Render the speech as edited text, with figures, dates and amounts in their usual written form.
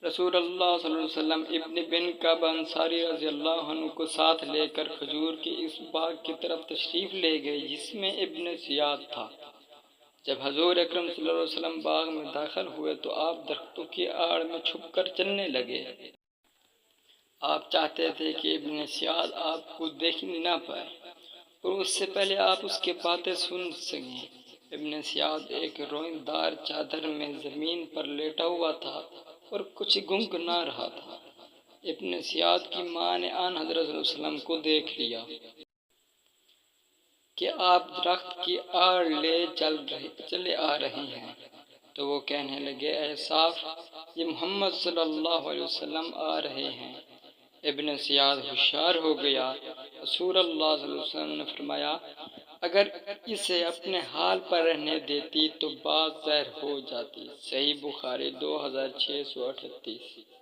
رسول اللہ صلی اللہ علیہ وسلم ابن بن کعب انصاری رضی اللہ عنہ کو ساتھ لے کر کھجور کے اس باغ کی طرف تشریف لے گئے جس میں ابن زیاد تھا۔ جب حضور اکرم صلی اللہ علیہ وسلم باغ میں داخل ہوئے تو آپ درختوں کی آڑ میں چھپ کر چلنے لگے۔ آپ چاہتے تھے کہ ابن زیاد آپ کو دیکھ نہ پائے اور اس سے پہلے آپ اس کی باتیں سن سکیں۔ ابن زیاد ایک روئیندار چادر میں زمین پر لیٹا ہوا تھا اور کچھ گنگنا رہا تھا۔ ابن زیاد کی ماں نے آن حضرت صلی اللہ علیہ وسلم کو دیکھ لیا کہ آپ درخت کی آڑ لے چلے آ رہے ہیں تو وہ کہنے لگے، اے صاف، یہ محمد صلی اللہ علیہ وسلم آ رہے ہیں۔ ابن زیاد ہوشیار ہو گیا۔ رسول اللہ صلی اللہ علیہ وسلم نے فرمایا، اگر اسے اپنے حال پر رہنے دیتی تو بات ظاہر ہو جاتی۔ صحیح بخاری 2638۔